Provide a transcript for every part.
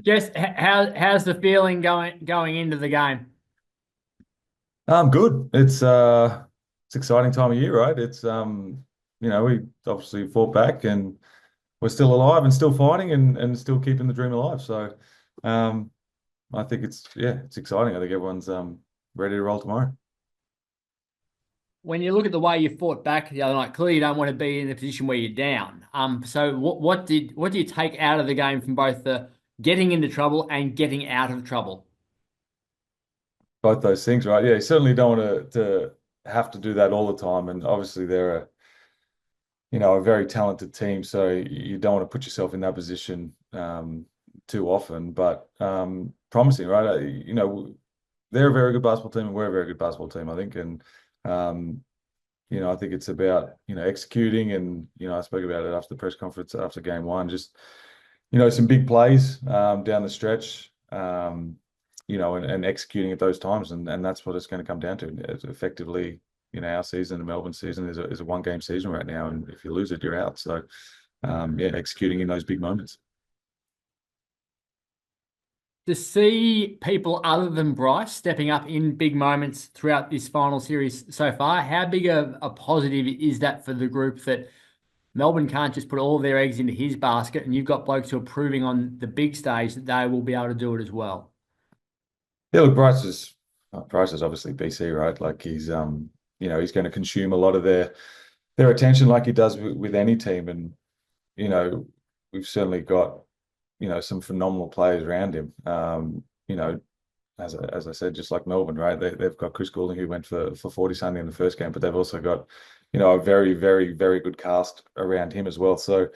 Jess, how's the feeling going into the game? Good. It's exciting time of year, right? We obviously fought back and we're still alive and still fighting and still keeping the dream alive. So um I think it's exciting. I think everyone's ready to roll tomorrow. When you look at the way you fought back the other night, clearly you don't want to be in a position where you're down. So what do you take out of the game from both the getting into trouble and getting out of trouble? Both those things, right? Yeah, you certainly don't want to have to do that all the time. And obviously they're a very talented team, so you don't want to put yourself in that position too often. But promising, right? They're a very good basketball team, and we're a very good basketball team, I think. And um, I think it's about executing, and I spoke about it after the press conference after game one. Just some big plays down the stretch, and executing at those times, and that's what it's going to come down to. It's effectively, our season, the Melbourne season, is a one game season right now, and if you lose it, you're out. So, yeah, executing in those big moments. To see people other than Bryce stepping up in big moments throughout this final series so far, how big a positive is that for the group that Melbourne can't just put all their eggs into his basket, and you've got blokes who are proving on the big stage that they will be able to do it as well. Yeah, look, Bryce is obviously BC, right? Like he's going to consume a lot of their attention, like he does with any team, and you know, we've certainly got some phenomenal players around him. As I said, just like Melbourne, right? They've got Chris Goulding who went for 40 something in the first game, but they've also got a very, very, very good cast around him as well. So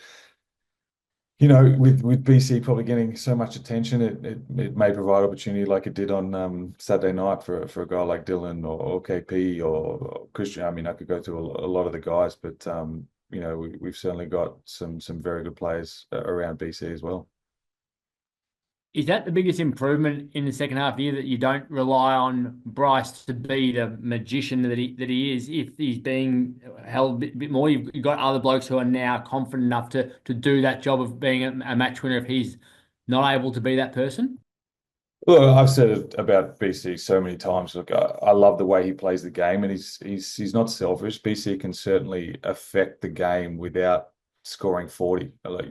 with BC probably getting so much attention, it may provide opportunity like it did on Saturday night for a guy like Dylan or KP or Christian. I mean, I could go through a lot of the guys, but we've certainly got some very good players around BC as well. Is that the biggest improvement in the second half of the year, that you don't rely on Bryce to be the magician that he is? If he's being held a bit more, you've got other blokes who are now confident enough to do that job of being a match winner if he's not able to be that person. Well, I've said it about BC so many times. Look, I love the way he plays the game, and he's not selfish. BC can certainly affect the game without scoring 40. Like,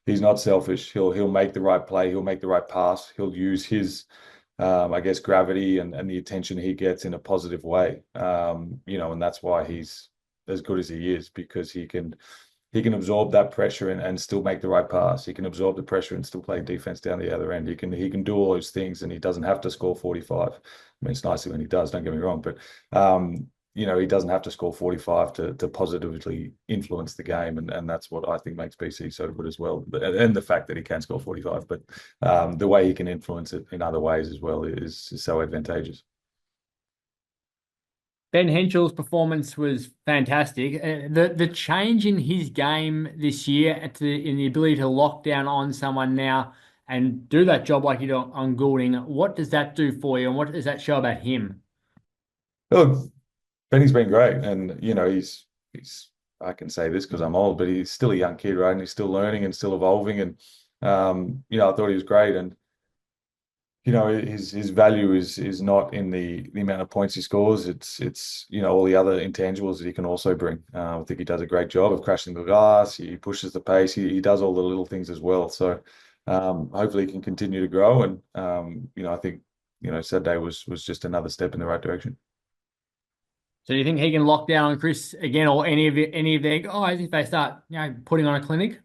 he's not selfish. He'll make the right play. He'll make the right pass. He'll use his, I guess, gravity and the attention he gets in a positive way. And that's why he's as good as he is, because he can absorb that pressure and still make the right pass. He can absorb the pressure and still play defense down the other end. He can do all those things, and he doesn't have to score 45. I mean, it's nice when he does, don't get me wrong, but he doesn't have to score 45 to positively influence the game, and that's what I think makes BC so good as well. And the fact that he can score 45, but the way he can influence it in other ways as well is so advantageous. Ben Henschel's performance was fantastic. The change in his game this year in the ability to lock down on someone now and do that job like you do on Goulding, what does that do for you, and what does that show about him? Look, Benny's been great, and he's I can say this because I'm old, but he's still a young kid, right? And he's still learning and still evolving. And I thought he was great. And his value is not in the amount of points he scores. It's all the other intangibles that he can also bring. I think he does a great job of crashing the glass. He pushes the pace. He does all the little things as well. So hopefully he can continue to grow. And I think Saturday was just another step in the right direction. So do you think he can lock down on Chris again, or any of their guys if they start putting on a clinic?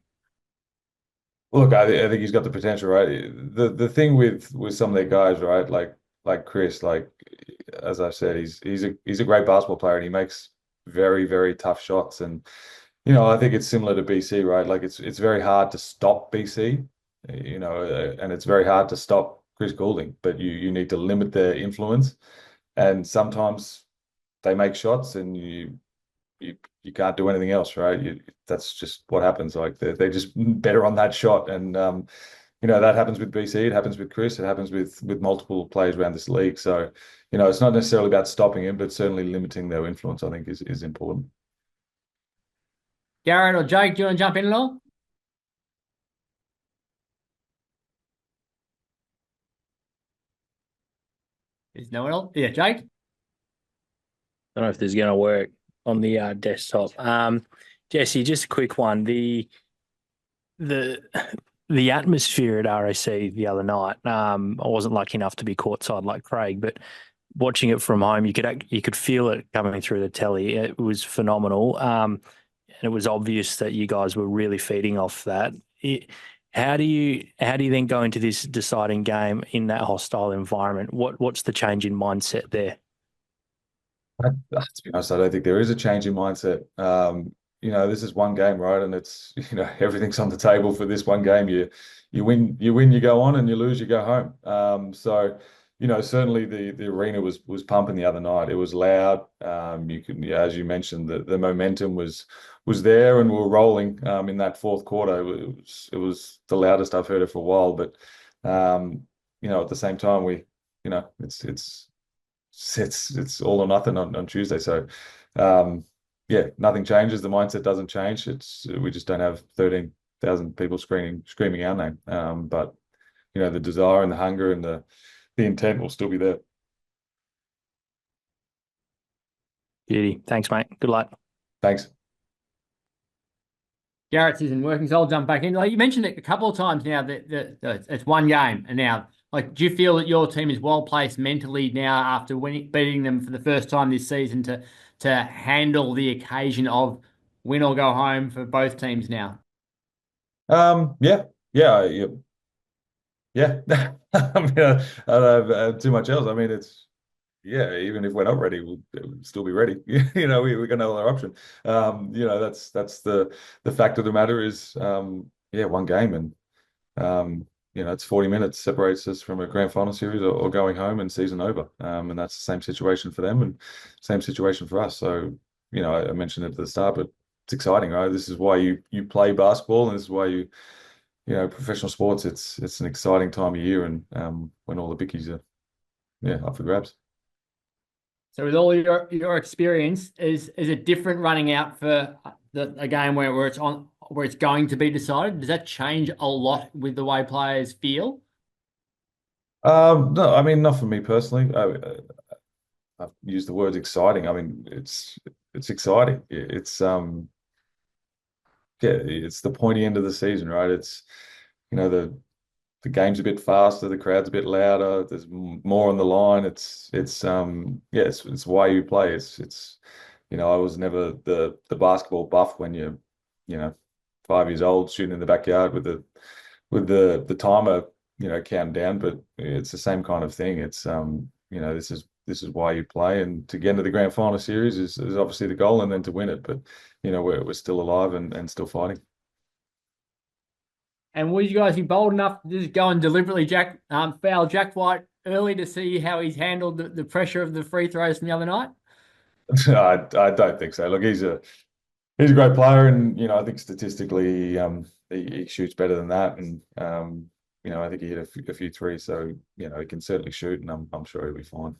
Look, I think he's got the potential, right? The thing with some of their guys, right? Like Chris, like as I said, he's a great basketball player, and he makes very, very tough shots. And I think it's similar to BC, right? Like it's very hard to stop BC, and it's very hard to stop Chris Goulding, but you need to limit their influence. And sometimes they make shots, and you can't do anything else, right? That's just what happens. Like they're just better on that shot, and that happens with BC. It happens with Chris. It happens with multiple players around this league. So it's not necessarily about stopping him, but certainly limiting their influence, I think, is important. Garrett or Jake, do you want to jump in at all? There's no one else. Yeah, Jake. Don't know if this is going to work on the desktop. Jesse, just a quick one. The the atmosphere at RAC the other night. I wasn't lucky enough to be courtside like Craig, but watching it from home, you could feel it coming through the telly. It was phenomenal, and it was obvious that you guys were really feeding off that. How do you then go into this deciding game in that hostile environment? What's the change in mindset there? To be honest, I don't think there is a change in mindset. This is one game, right? And it's, everything's on the table for this one game. You win, you go on, and you lose, you go home. Certainly the arena was pumping the other night. It was loud. Yeah, as you mentioned, the momentum was there, and we were rolling in that fourth quarter. It was the loudest I've heard it for a while. But at the same time, it's all or nothing on Tuesday. So, yeah, nothing changes. The mindset doesn't change. We just don't have 13,000 people screaming our name. But the desire and the hunger and the intent will still be there. Beauty. Thanks, mate. Good luck. Thanks. Garrett's isn't working, so I'll jump back in. Like you mentioned it a couple of times now that it's one game, and now, like, do you feel that your team is well placed mentally now after beating them for the first time this season to handle the occasion of win or go home for both teams now? Yeah, yeah, yeah, yeah. I mean, I don't have too much else. I mean, yeah, even if we're not ready, we'll still be ready. We're gonna have another option. That's the fact of the matter is, yeah, one game, and it's 40 minutes separates us from a grand final series or going home and season over. And that's the same situation for them and same situation for us. So, I mentioned it at the start, but it's exciting, right? This is why you play basketball, and this is why professional sports. It's an exciting time of year, and when all the bickies are, yeah, up for grabs. So with all your experience, is it different running out for a game where it's going to be decided? Does that change a lot with the way players feel? No, I mean, not for me personally. I've used the words exciting. I mean, it's exciting. Yeah, it's the pointy end of the season, right? It's the game's a bit faster, the crowd's a bit louder, there's more on the line. Yeah, it's why you play. I was never the basketball buff when you know 5 years old shooting in the backyard with the timer counting down, but it's the same kind of thing. This is why you play, and to get into the grand final series is obviously the goal, and then to win it. But we're still alive and still fighting. And will you guys be bold enough to just go and deliberately foul Jack White early to see how he's handled the pressure of the free throws from the other night? I don't think so. Look, he's a great player, and I think statistically, he shoots better than that, and I think he hit a few threes, so he can certainly shoot, and I'm sure he'll be fine.